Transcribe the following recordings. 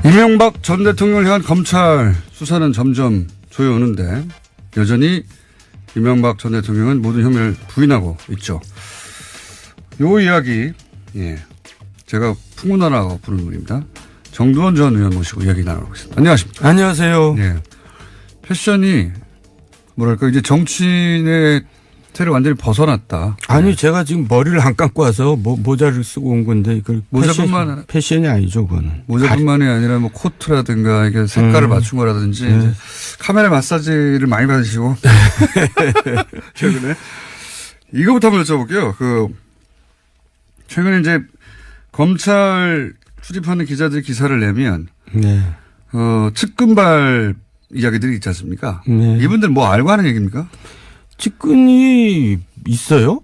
이명박 전 대통령을 향한 검찰 수사는 점점 조여오는데 여전히 이명박 전 대통령은 모든 혐의를 부인하고 있죠. 요 이야기, 제가 풍문하라고 부르는 분입니다. 정두원 전 의원 모시고 이야기 나눠보겠습니다. 안녕하십니까. 안녕하세요. 패션이 뭐랄까 이제 정치인의 틀을 완전히 벗어났다. 아니 제가 지금 머리를 안 감고 와서 모자를 쓰고 온 건데 이걸 모자뿐만 패션이 아니죠, 그거는. 모자뿐만이 아니라 뭐 코트라든가 이게 색깔을 맞춘 거라든지 이제 카메라 마사지를 많이 받으시고 최근에 이거부터 한번 여쭤볼게요. 최근에 이제 검찰 출입하는 기자들이 기사를 내면 측근발 이야기들이 있지 않습니까? 이분들 뭐 알고 하는 얘기입니까? 측근이 있어요?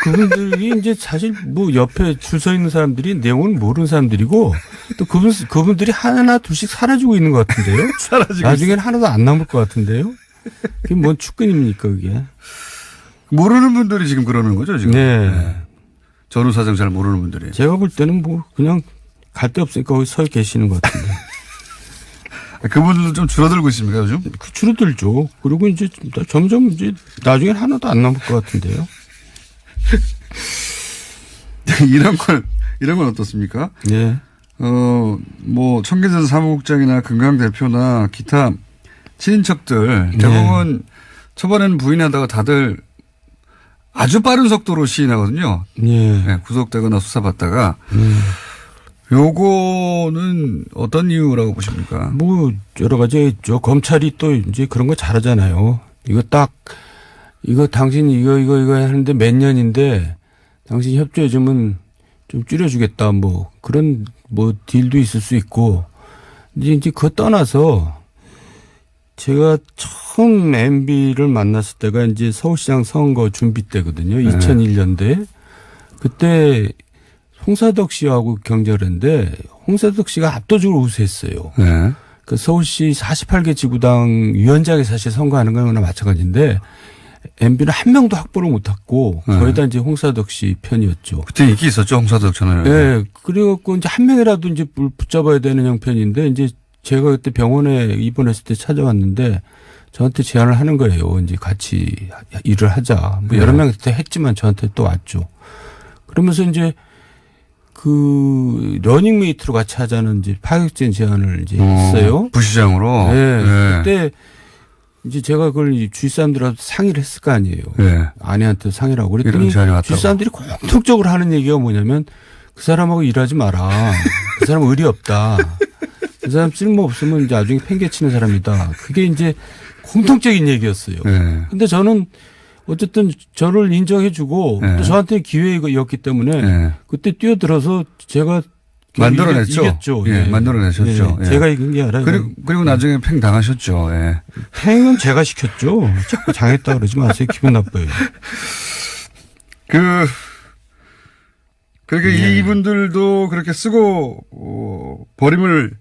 그분들이 이제 사실 뭐 옆에 줄 서 있는 사람들이 내용을 모르는 사람들이고 또 그분들이 하나 둘씩 사라지고 있는 것 같은데요? 나중에는 하나도 안 남을 것 같은데요? 그게 뭔 측근입니까, 그게? 모르는 분들이 지금 그러는 거죠, 지금? 네. 전후 사정 잘 모르는 분들이. 제가 볼 때는 뭐 그냥 갈 데 없으니까 거기 서 계시는 것 같은데. 그분들도 좀 줄어들고 있습니까, 요즘? 줄어들죠. 그리고 이제 점점 이제 나중엔 하나도 안 남을 것 같은데요. 이런 건 어떻습니까? 네. 뭐, 청계천 사무국장이나 금강 대표나 기타 친인척들 대부분 초반에는 부인하다가 다들 아주 빠른 속도로 시인하거든요. 네, 구속되거나 수사받다가. 요거는 어떤 이유라고 보십니까? 뭐 여러 가지 있죠. 검찰이 또 이제 그런 거 잘하잖아요. 이거 당신 이거 하는데 몇 년인데 당신 협조해주면 좀 줄여주겠다 뭐 그런 뭐 딜도 있을 수 있고 이제 그거 떠나서 제가 처음 MB를 만났을 때가 이제 서울시장 선거 준비 때거든요. 2001년도에 그때 홍사덕 씨하고 경쟁을 했는데 홍사덕 씨가 압도적으로 우세했어요. 그 서울시 48개 지구당 위원장에 사실 선거하는 거나 마찬가지인데 MB는 한 명도 확보를 못했고 거의 다 이제 홍사덕 씨 편이었죠. 그때 인기 있었죠, 홍사덕 전화를. 네. 그래갖고 이제 한 명이라도 이제 붙잡아야 되는 형편인데 이제 제가 그때 병원에 입원했을 때 찾아왔는데 저한테 제안을 하는 거예요. 이제 같이 일을 하자. 뭐 여러 명 그때 했지만 저한테 또 왔죠. 그러면서 이제 러닝메이트로 같이 하자는 이제 파격적인 제안을 이제 했어요. 부시장으로? 네. 그때 이제 제가 그걸 주위 사람들하고 상의를 했을 거 아니에요. 아내한테 상의를 하고 그랬더니 주위 사람들이 공통적으로 하는 얘기가 뭐냐면 그 사람하고 일하지 마라. 그 사람 의리 없다. 그 사람 쓸모 없으면 이제 나중에 팽개치는 사람이다. 그게 이제 공통적인 얘기였어요. 근데 저는 어쨌든 저를 인정해주고 또 저한테 기회였기 때문에 그때 뛰어들어서 제가 만들어냈죠. 이겼죠. 만들어내셨죠. 제가 이긴 게 아니라. 그리고 나중에 팽 당하셨죠. 팽은 제가 시켰죠. 자꾸 당했다 그러지 마세요. 기분 나빠요. 그렇게 이분들도 그렇게 쓰고 버림을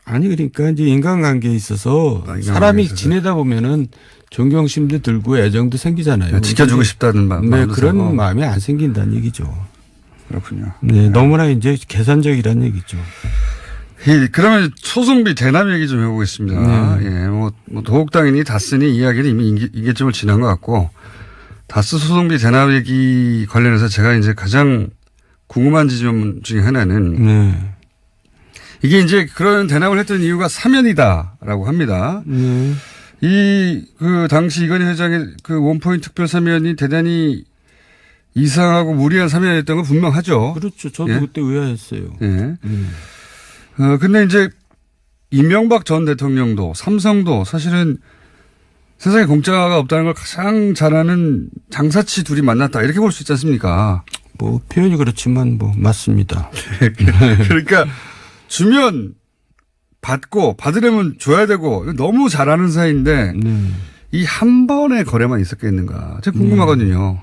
아니 그러니까 이제 인간관계에 있어서 사람이 지내다 보면은 존경심도 들고 애정도 생기잖아요. 지켜주고 싶다는 마음. 네, 그런 마음이 안 생긴다는 얘기죠. 그렇군요. 네, 너무나 이제 계산적이라는 얘기죠. 그러면 소송비 대납 얘기 좀 해보겠습니다. 뭐 도곡당이니 다스니 이야기는 이미 이계점을 지난 것 같고 다스 소송비 대납 얘기 관련해서 제가 이제 가장 궁금한 지점 중에 하나는 이게 이제 그런 대납을 했던 이유가 사면이다라고 합니다. 당시 이건희 회장의 원포인트 특별 사면이 대단히 이상하고 무리한 사면이었던 건 분명하죠. 그렇죠. 저도 그때 의아했어요. 근데 이제 이명박 전 대통령도 삼성도 사실은 세상에 공짜가 없다는 걸 가장 잘 아는 장사치 둘이 만났다. 이렇게 볼 수 있지 않습니까? 뭐 표현이 그렇지만 뭐 맞습니다. 그러니까 주면 받고 받으려면 줘야 되고 너무 잘하는 사이인데 이 한 번의 거래만 있었겠는가. 제가 궁금하거든요.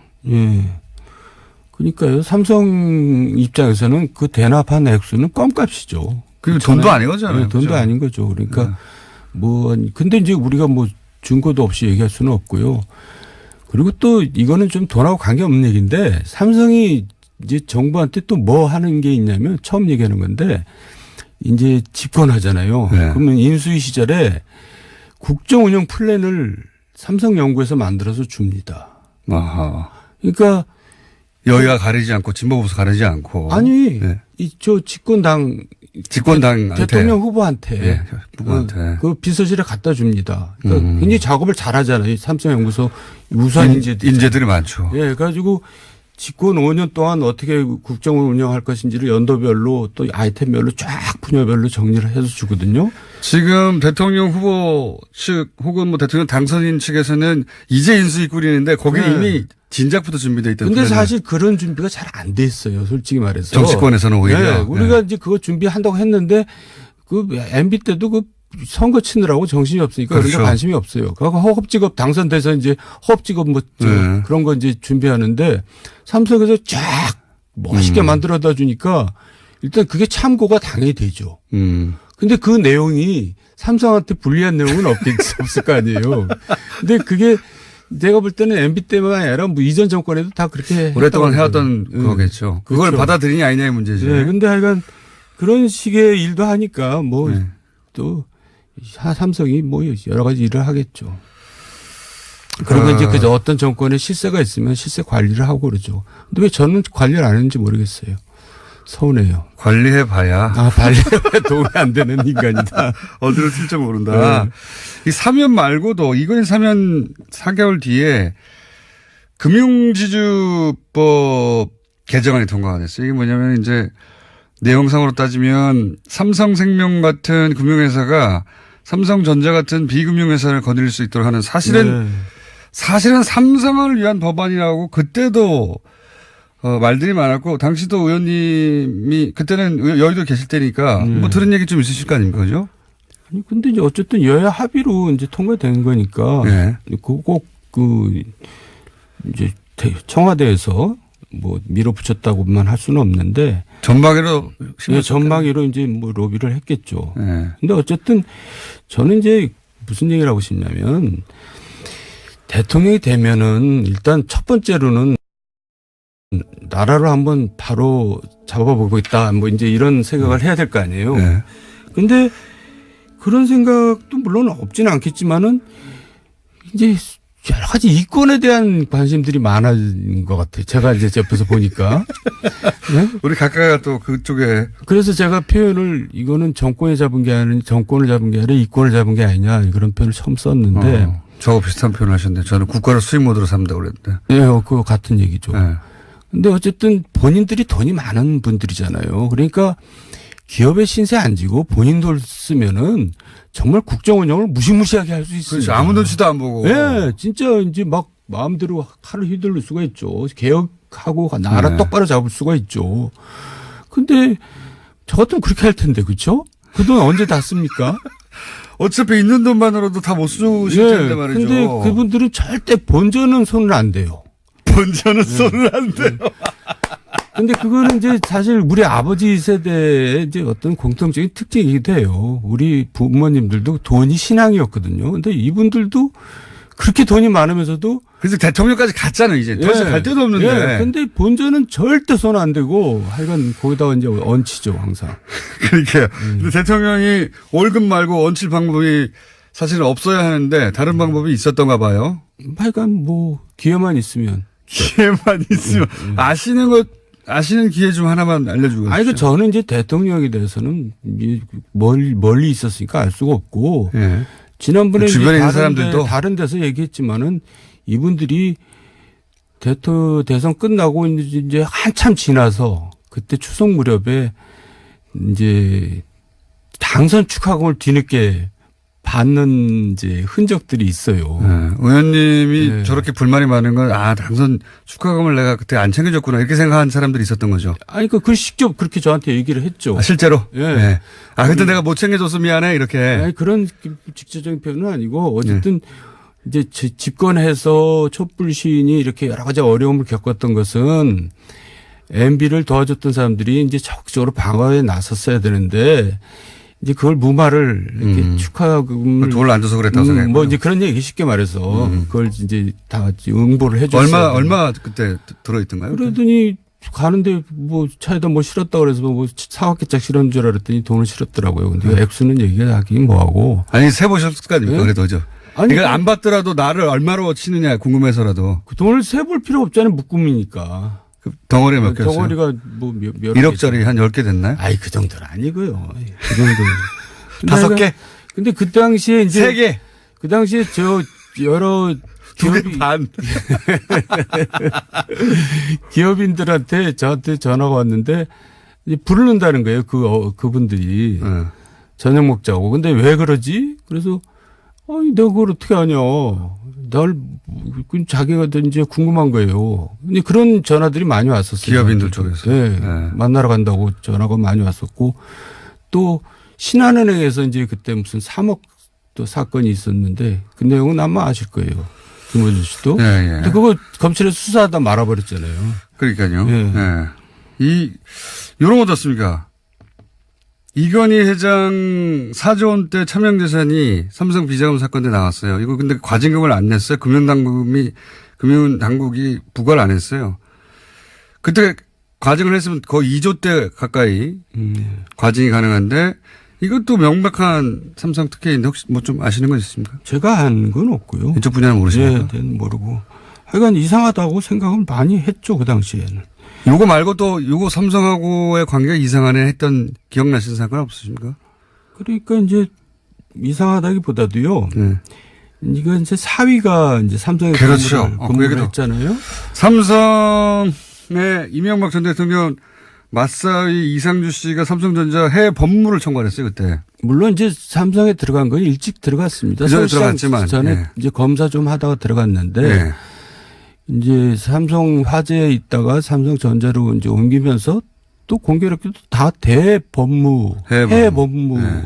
그러니까요. 삼성 입장에서는 그 대납한 액수는 껌값이죠. 그리고 돈도 아닌 거잖아요. 돈도 그렇죠? 아닌 거죠. 그러니까 근데 이제 우리가 뭐 증거도 없이 얘기할 수는 없고요. 그리고 또 이거는 좀 돈하고 관계없는 얘기인데 삼성이 이제 정부한테 또 뭐 하는 게 있냐면 처음 얘기하는 건데 이제 집권하잖아요. 네. 그러면 인수위 시절에 국정 운영 플랜을 삼성연구에서 만들어서 줍니다. 아하. 그러니까 여야 가리지 않고 진보 보수 가리지 않고. 아니 네. 저 집권당한테 대통령 후보한테 예, 후보한테. 그 비서실에 갖다 줍니다. 그러니까 굉장히 작업을 잘하잖아요. 삼성연구소 우수한 인재들이 많죠. 예, 그래가지고 집권 5년 동안 어떻게 국정을 운영할 것인지를 연도별로 또 아이템별로 쫙 분야별로 정리를 해서 주거든요. 지금 대통령 후보 측 혹은 뭐 대통령 당선인 측에서는 이제 인수위 꾸리는데 거기는 네. 이미 진작부터 준비되어 있던. 근데 사실 그런 준비가 잘 안 돼 있어요. 솔직히 말해서. 정치권에서는 오히려. 네, 우리가 이제 그거 준비한다고 했는데 그 MB 때도 그 선거 치느라고 정신이 없으니까 그런 데 그렇죠. 관심이 없어요. 그러니까 허겁지겁 당선돼서 이제 허겁지겁 뭐 그런 거 이제 준비하는데 삼성에서 쫙 멋있게 만들어다 주니까 일단 그게 참고가 당연히 되죠. 근데 그 내용이 삼성한테 불리한 내용은 없을 거 아니에요. 근데 그게 내가 볼 때는 MB 때만 아니라 뭐 이전 정권에도 다 그렇게 오랫동안 해왔던 거겠죠. 그걸 그렇죠. 받아들이냐 아니냐의 문제죠. 네. 근데 하여간 그런 식의 일도 하니까 뭐 또 삼성이 뭐 여러 가지 일을 하겠죠. 그리고 이제 그 어떤 정권에 실세가 있으면 실세 관리를 하고 그러죠. 근데 왜 저는 관리를 안 했는지 모르겠어요. 서운해요. 관리해봐야. 관리에 도움이 안 되는 인간이다. 어디로 튈지 모른다. 이 사면 말고도 이건 사면 4개월 뒤에 금융지주법 개정안이 통과가 됐어요. 이게 뭐냐면 이제 내용상으로 따지면 삼성생명 같은 금융회사가 삼성전자 같은 비금융회사를 거느릴 수 있도록 하는 사실은 삼성을 위한 법안이라고 그때도 말들이 많았고 당시도 의원님이 그때는 여의도 계실 때니까 뭐 들은 얘기 좀 있으실 거 아닙니까? 그죠? 아니 근데 이제 어쨌든 여야 합의로 이제 통과된 거니까 꼭 이제 청와대에서 뭐 밀어붙였다고만 할 수는 없는데 전방위로 전방위로 이제 뭐 로비를 했겠죠. 네. 근데 어쨌든 저는 이제 무슨 얘기를 하고 싶냐면 대통령이 되면은 일단 첫 번째로는 나라를 한번 바로 잡아보고 있다. 뭐 이제 이런 생각을 해야 될 거 아니에요. 네. 근데 그런 생각도 물론 없지는 않겠지만은 이제 여러 가지 이권에 대한 관심들이 많아진 것 같아요. 제가 이제 옆에서 보니까. 네? 우리 각각가 또 그쪽에. 그래서 제가 표현을 이거는 정권을 잡은 게 아니라 이권을 잡은 게 아니냐 그런 표현을 처음 썼는데. 저거 비슷한 표현을 하셨는데 저는 국가를 수익 모드로 삼다 그랬는데. 네, 그거 같은 얘기죠. 네. 근데 어쨌든 본인들이 돈이 많은 분들이잖아요. 그러니까 기업의 신세 안 지고 본인 돈 쓰면은 정말 국정 운영을 무시무시하게 할 수 있어요. 그렇죠. 아무 눈치도 안 보고. 네, 진짜 이제 막 마음대로 칼을 휘둘릴 수가 있죠. 개혁하고 나라 똑바로 잡을 수가 있죠. 근데 저 같으면 그렇게 할 텐데, 그렇죠? 그 돈 언제 다 씁니까? 어차피 있는 돈만으로도 다 못 쓰실 텐데 말이죠. 근데 그분들은 절대 본전은 손을 안 대요. 본전은 손을 안 대요. 근데 그거는 이제 사실 우리 아버지 세대의 이제 어떤 공통적인 특징이기도 해요. 우리 부모님들도 돈이 신앙이었거든요. 근데 이분들도 그렇게 돈이 많으면서도. 그래서 대통령까지 갔잖아요, 이제. 더 이상 갈 데도 없는데. 근데 본전은 절대 손 안 대고 하여간 거기다가 이제 얹히죠, 항상. 그러니까요. 근데 대통령이 월급 말고 얹힐 방법이 사실은 없어야 하는데 다른 방법이 있었던가 봐요. 하여간 뭐 기회만 있으면. 기회만 있으면. 아시는 기회 중 하나만 알려주고. 아니, 그 저는 이제 대통령에 대해서는 멀리 있었으니까 알 수가 없고. 예. 지난번에 주변에 있는 사람들도 다른 데서 얘기했지만은 이분들이 대선 끝나고 이제 한참 지나서 그때 추석 무렵에 이제 당선 축하금을 뒤늦게 받는 이제 흔적들이 있어요. 네. 의원님이 저렇게 불만이 많은 건 당선 축하금을 내가 그때 안 챙겨줬구나 이렇게 생각한 사람들이 있었던 거죠. 아니 그 직접 그렇게 저한테 얘기를 했죠. 실제로? 예. 네. 그때 내가 못 챙겨줘서 미안해 이렇게. 아니 그런 직접적인 표현은 아니고 어쨌든 이제 집권해서 촛불 시인이 이렇게 여러 가지 어려움을 겪었던 것은 MB를 도와줬던 사람들이 이제 적극적으로 방어에 나섰어야 되는데 이제 그걸 무마를 이렇게 축하금을 돈을 안 줘서 그랬다고 생각해요. 뭐 이제 그런 얘기 쉽게 말해서 그걸 이제 다 응보를 해 줬어요. 얼마 그때 들어있던가요? 그러더니 가는데 뭐 차에다 뭐 실었다 그래서 뭐 사각개짝 실은 줄 알았더니 돈을 실었더라고요. 근데 액수는 얘기하긴 뭐하고. 아니 세보셨을 거 아닙니까? 네? 그래도죠. 아니, 이걸 안 받더라도 나를 얼마로 치느냐 궁금해서라도. 그 돈을 세볼 필요 없잖아요. 묶음이니까. 그 덩어리에 몇 개였어요? 덩어리가 뭐 몇 1억짜리 한 10개 됐나요? 아이, 그 정도는 아니고요. 그 정도는. 5개? 근데 그 당시에 이제. 3개? 그 당시에 여러 2개 반. 기업인들한테 저한테 전화가 왔는데 이제 부르는다는 거예요. 그분들이. 저녁 먹자고. 근데 왜 그러지? 그래서 아니, 내가 그걸 어떻게 아냐. 자기가 이제 궁금한 거예요. 근데 그런 전화들이 많이 왔었어요. 기업인들 쪽에서. 네. 만나러 간다고 전화가 많이 왔었고 또 신한은행에서 이제 그때 무슨 3억 또 사건이 있었는데 그 내용은 아마 아실 거예요. 김원준 씨도. 예, 예. 근데 그거 검찰에서 수사하다 말아버렸잖아요. 그러니까요. 예. 예. 요런 거 어떻습니까? 이건희 회장 4조 원대 차명재산이 삼성 비자금 사건 때 나왔어요. 이거 근데 과징금을 안 냈어요. 금융당국이 부과를 안 했어요. 그때 과징을 했으면 거의 2조 대 가까이 과징이 가능한데 이것도 명백한 삼성 특혜인데 혹시 뭐 좀 아시는 건 있습니까? 제가 한 건 없고요. 이쪽 분야는 모르십니까? 네, 모르고. 하여간 이상하다고 생각을 많이 했죠. 그 당시에는. 요거 말고 또 요거 삼성하고의 관계가 이상하네 했던 기억나시는 사건 없으십니까? 그러니까 이제 이상하다기보다도요. 네. 이거 이제 사위가 이제 삼성에 그렇죠. 근무를 했잖아요. 삼성의 이명박 전 대통령 맞사위 이상주 씨가 삼성전자 해외 법무를 청구했어요 그때. 물론 이제 삼성에 들어간 건 일찍 들어갔습니다. 그전에 들어갔지만 전에 네. 이제 검사 좀 하다가 들어갔는데 네. 이제 삼성 화재에 있다가 삼성전자로 이제 옮기면서 또 공교롭게도 다 대법무 해외 법무 네.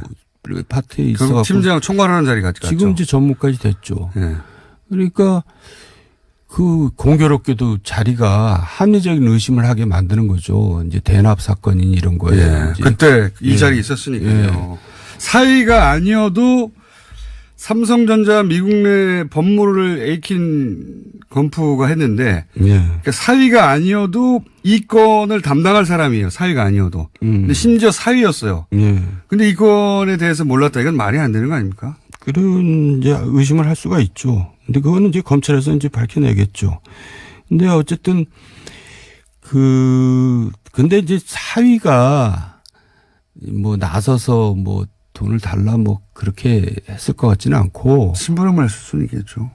파트에 결국 있어갖고 팀장 총괄하는 자리까지 갔죠. 지금 이제 전무까지 됐죠. 네. 그러니까 그 공교롭게도 자리가 합리적인 의심을 하게 만드는 거죠. 이제 대납 사건인 이런 거에. 예. 그때 이 자리에 있었으니까요. 사위가 아니어도 삼성전자 미국 내 법무를 에이킨 건프가 했는데 그러니까 사위가 아니어도 이 건을 담당할 사람이에요. 사위가 아니어도. 근데 심지어 사위였어요. 근데 이 건에 대해서 몰랐다. 이건 말이 안 되는 거 아닙니까? 그런 이제 의심을 할 수가 있죠. 근데 그거는 이제 검찰에서 이제 밝혀내겠죠. 근데 어쨌든 근데 이제 사위가 뭐 나서서 뭐 돈을 달라 뭐 그렇게 했을 것 같지는 않고. 심부름을 했을 수는 있겠죠.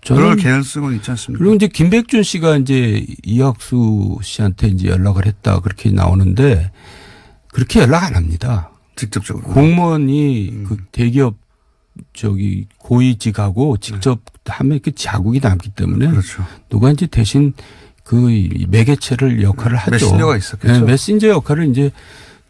그럴 개연성은 있지 않습니까? 그리고 이제 김백준 씨가 이제 이학수 씨한테 이제 연락을 했다 그렇게 나오는데 그렇게 연락 안 합니다. 직접적으로. 공무원이 그 대기업 고위직하고 직접 하면 그 자국이 남기 때문에 그렇죠. 누가 이제 대신 그 매개체를 역할을 하죠. 메신저가 있었겠죠. 네, 메신저 역할을 이제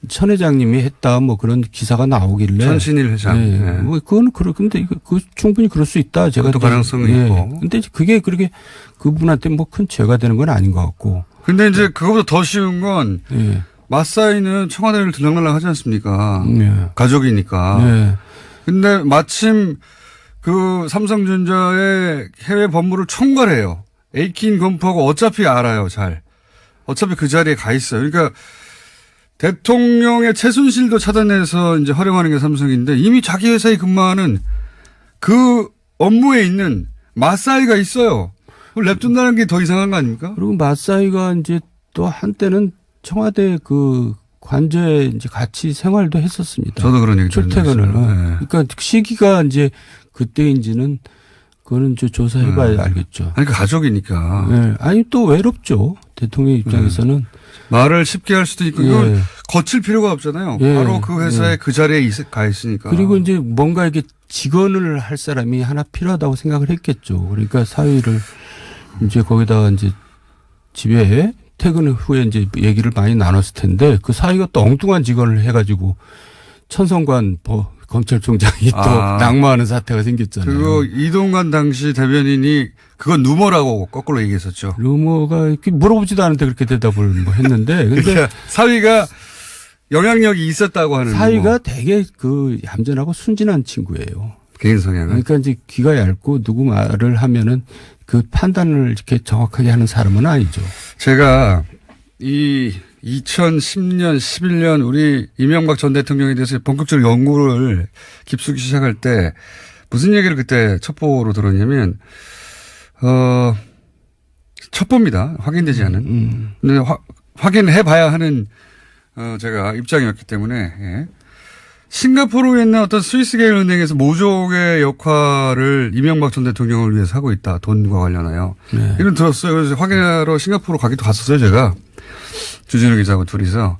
천 회장님이 했다 뭐 그런 기사가 나오길래. 천신일 회장. 네. 네. 뭐 그거는 근데 그 충분히 그럴 수 있다. 제가 또 가능성이 있고. 근데 그게 그렇게 그분한테 뭐 큰 죄가 되는 건 아닌 것 같고. 근데 이제 그거보다 더 쉬운 건 맞사이는 청와대를 들락날락 하지 않습니까? 가족이니까. 근데 마침 그 삼성전자의 해외 법무를 총괄해요. 에이킨 건프하고 어차피 알아요, 잘. 어차피 그 자리에 가 있어요. 그러니까 대통령의 최순실도 차단해서 이제 활용하는 게 삼성인데 이미 자기 회사에 근무하는 그 업무에 있는 맞사이가 있어요. 그걸 냅둔다는 게 더 이상한 거 아닙니까? 그리고 맞사이가 이제 또 한때는 청와대 그 관저에 이제 같이 생활도 했었습니다. 저도 그런 얘기 출퇴근을. 그러니까 시기가 이제 그때인지는 그거는 이제 조사해봐야 알겠죠. 아니, 그 가족이니까. 네. 아니, 또 외롭죠. 대통령 입장에서는. 말을 쉽게 할 수도 있고, 이건 거칠 필요가 없잖아요. 바로 그 회사에 그 자리에 가 있으니까. 그리고 이제 뭔가 이게 직원을 할 사람이 하나 필요하다고 생각을 했겠죠. 그러니까 사위를 이제 거기다가 이제 집에 퇴근 후에 이제 얘기를 많이 나눴을 텐데 그 사위가 또 엉뚱한 직원을 해가지고 천성관 검찰총장이 또 낙마하는 사태가 생겼잖아요. 그리고 이동관 당시 대변인이 그건 루머라고 거꾸로 얘기했었죠. 루머가 이렇게 물어보지도 않은데 그렇게 대답을 뭐 했는데. 근데 그러니까 사위가 영향력이 있었다고 하는. 사위가 되게 그 얌전하고 순진한 친구예요. 개인 성향은. 그러니까 이제 귀가 얇고 누구 말을 하면은 그 판단을 이렇게 정확하게 하는 사람은 아니죠. 제가 이 2010년, 11년 우리 이명박 전 대통령에 대해서 본격적으로 연구를 깊숙이 시작할 때 무슨 얘기를 그때 첩보로 들었냐면, 첩보입니다. 확인되지 않은. 근데 확인해 봐야 하는, 제가 입장이었기 때문에, 예. 싱가포르에 있는 어떤 스위스계열 은행에서 모종의 역할을 이명박 전 대통령을 위해서 하고 있다. 돈과 관련하여. 네. 이런 들었어요. 그래서 확인하러 싱가포르 가기도 갔었어요. 제가. 주진우 기자하고 둘이서.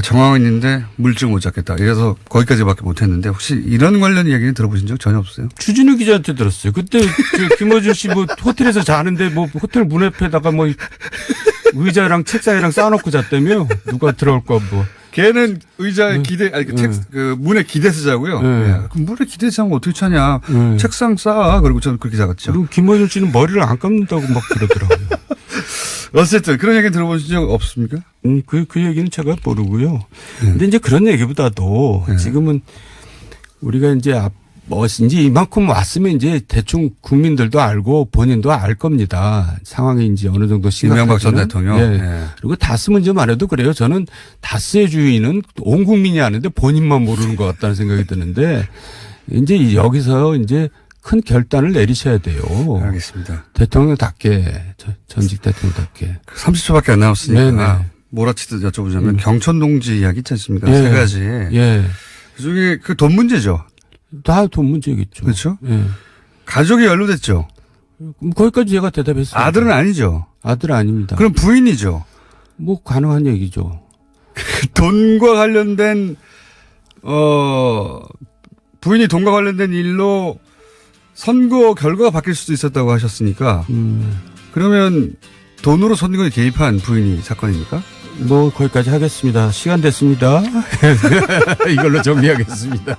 정황은 있는데 물증 못 잡겠다. 이래서 거기까지밖에 못했는데 혹시 이런 관련 이야기는 들어보신 적 전혀 없어요? 주진우 기자한테 들었어요. 그때 김어준 씨 뭐 호텔에서 자는데 뭐 호텔 문 옆에다가 뭐 의자랑 책상이랑 쌓아놓고 잤다며? 누가 들어올까 뭐. 걔는 의자에 그 문에 기대서 자고요. 네. 야, 그럼 문에 기대서 자면 어떻게 차냐. 책상 쌓아. 그리고 저는 그렇게 자갔죠. 그리고 김어준 씨는 머리를 안 감는다고 막 그러더라고요. 어쨌든 그런 얘기 들어보신 적 없습니까? 그 얘기는 제가 모르고요. 근데 이제 그런 얘기보다도 지금은 우리가 이제 이제 이만큼 왔으면 이제 대충 국민들도 알고 본인도 알 겁니다. 상황이 이제 어느 정도 심각하면. 이명박 전 대통령. 예. 네. 그리고 다스 문제만 해도 그래요. 저는 다스의 주인은 온 국민이 아는데 본인만 모르는 것 같다는 생각이 드는데 이제 여기서 이제 큰 결단을 내리셔야 돼요. 알겠습니다. 대통령답게, 전직 대통령답게. 30초밖에 안 남았으니까 네네. 몰아치듯 여쭤보자면 경천 동지 이야기 있지 않습니까? 예. 세 가지. 예. 그중에 그 돈 문제죠. 다 돈 문제겠죠. 그렇죠. 예. 가족이 연루됐죠. 그럼 거기까지 제가 대답했어요. 아들은 아니죠. 아들 아닙니다. 그럼 부인이죠. 뭐 가능한 얘기죠. 돈과 관련된 부인이 돈과 관련된 일로 선거 결과가 바뀔 수도 있었다고 하셨으니까 그러면 돈으로 선거에 개입한 부인이 사건입니까? 뭐 거기까지 하겠습니다. 시간 됐습니다. 이걸로 정리하겠습니다.